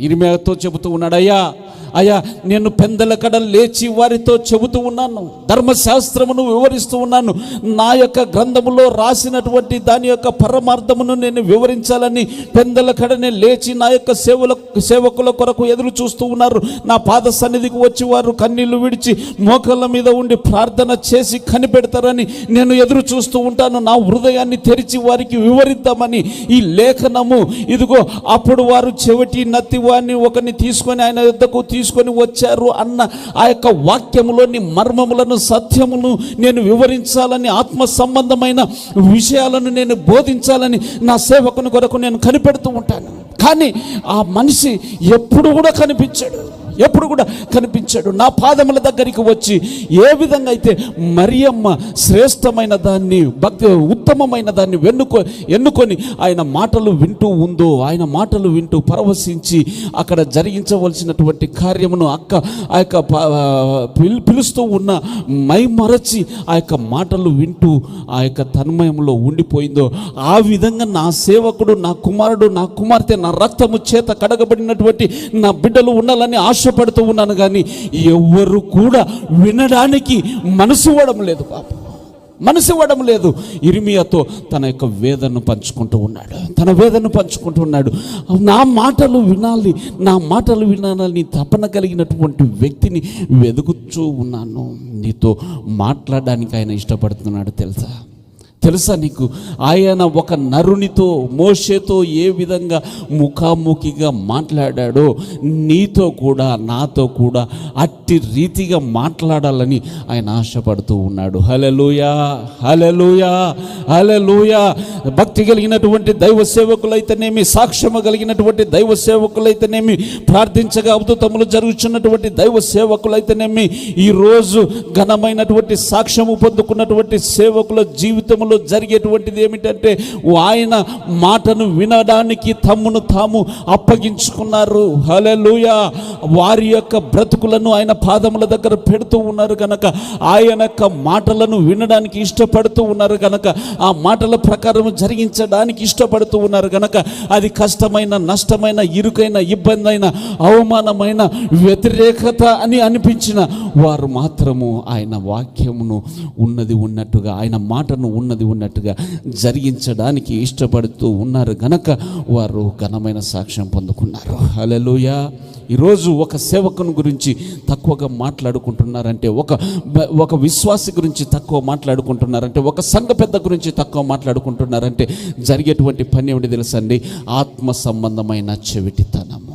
ఇర్మియాతో చెబుతూ ఉన్నాడు, అయ్యా నేను పెందల కడ లేచి వారితో చెబుతూ ఉన్నాను, ధర్మశాస్త్రమును వివరిస్తూ ఉన్నాను, నా యొక్క గ్రంథములో రాసినటువంటి దాని యొక్క పరమార్థమును నేను వివరించాలని పెందల కడనే లేచి నా యొక్క సేవకుల కొరకు ఎదురు చూస్తూ ఉన్నారు. నా పాద సన్నిధికి వచ్చి వారు కన్నీళ్లు విడిచి మోకాళ్ళ మీద ఉండి ప్రార్థన చేసి కనిపెడతారని నేను ఎదురు చూస్తూ ఉంటాను. నా హృదయాన్ని తెరిచి వారికి వివరిద్దామని ఈ లేఖనము. ఇదిగో అప్పుడు వారు చెవిటి నత్తివాన్ని ఒకరిని తీసుకొని ఆయన యుద్ధకు తీసుకొని వచ్చారు అన్న ఆ యొక్క వాక్యములోని మర్మములను, సత్యమును నేను వివరించాలని, ఆత్మ సంబంధమైన విషయాలను నేను బోధించాలని నా సేవకుని కొరకు నేను కనిపెడుతూ ఉంటాను. కానీ ఆ మనిషి ఎప్పుడు కూడా కనిపించాడు. నా పాదముల దగ్గరికి వచ్చి ఏ విధంగా అయితే మరియమ్మ శ్రేష్టమైన దాన్ని, భక్తి ఉత్తమమైన దాన్ని ఎన్నుకొని ఆయన మాటలు వింటూ ఉందో, ఆయన మాటలు వింటూ పరవశించి అక్కడ జరిగించవలసినటువంటి కార్యమును ఆ యొక్క పిలుస్తూ ఉన్న మైమరచి ఆ యొక్క మాటలు వింటూ ఆ యొక్క తన్మయంలో ఉండిపోయిందో, ఆ విధంగా నా సేవకుడు, నా కుమారుడు, నా కుమార్తె, నా రక్తము చేత కడగబడినటువంటి నా బిడ్డలు ఉండాలని ఆశపడుతూ ఉన్నాను. కానీ ఎవరు కూడా వినడానికి మనసు ఇవ్వడం లేదు. ఇర్మియాతో తన యొక్క వేదనను పంచుకుంటూ ఉన్నాడు. నా మాటలు వినాలని తపన కలిగినటువంటి వ్యక్తిని వెతుకుతూ ఉన్నాను. నీతో మాట్లాడడానికి ఆయన ఇష్టపడుతున్నాడు. తెలుసా నీకు? ఆయన ఒక నరునితో, మోషేతో ఏ విధంగా ముఖాముఖిగా మాట్లాడాడో నీతో కూడా, నాతో కూడా అట్టి రీతిగా మాట్లాడాలని ఆయన ఆశపడుతూ ఉన్నాడు. హల్లెలూయా, హల్లెలూయా, హల్లెలూయా. భక్తి కలిగినటువంటి దైవ సేవకులైతేనేమి, సాక్ష్యము కలిగినటువంటి దైవ సేవకులైతేనేమి, ప్రార్థించగా అద్భుతములు జరుగుతున్నటువంటి దైవ సేవకులైతేనేమి, ఈరోజు ఘనమైనటువంటి సాక్ష్యము పొందుకున్నటువంటి సేవకుల జీవితంలో జరిగేటువంటిది ఏమిటంటే, ఆయన మాటను వినడానికి తమ్మును తాము అప్పగించుకున్నారు. హల్లెలూయా. వారి యొక్క బ్రతుకులను ఆయన పాదముల దగ్గర పెడుతూ ఉన్నారు కనుక, ఆయన యొక్క మాటలను వినడానికి ఇష్టపడుతూ ఉన్నారు కనుక, ఆ మాటల ప్రకారం జరిగించడానికి ఇష్టపడుతూ ఉన్నారు కనుక, అది కష్టమైన, నష్టమైన, ఇరుకైన, ఇబ్బంది అయిన, అవమానమైన, వ్యతిరేకత అని అనిపించిన వారు మాత్రము ఆయన వాక్యమును ఉన్నది ఉన్నట్టుగా, ఆయన మాటను ఉన్నట్టుగా జరిగించడానికి ఇష్టపడుతూ ఉన్నారు గనక వారు ఘనమైన సాక్ష్యం పొందుకున్నారు. హల్లెలూయా. ఈరోజు ఒక సేవకుని గురించి తక్కువగా మాట్లాడుకుంటున్నారంటే, ఒక విశ్వాసి గురించి తక్కువ మాట్లాడుకుంటున్నారంటే, ఒక సంఘ పెద్ద గురించి తక్కువ మాట్లాడుకుంటున్నారంటే జరిగేటువంటి పని ఏమిటి తెలుసండి? ఆత్మ సంబంధమైన చెవిటితనము.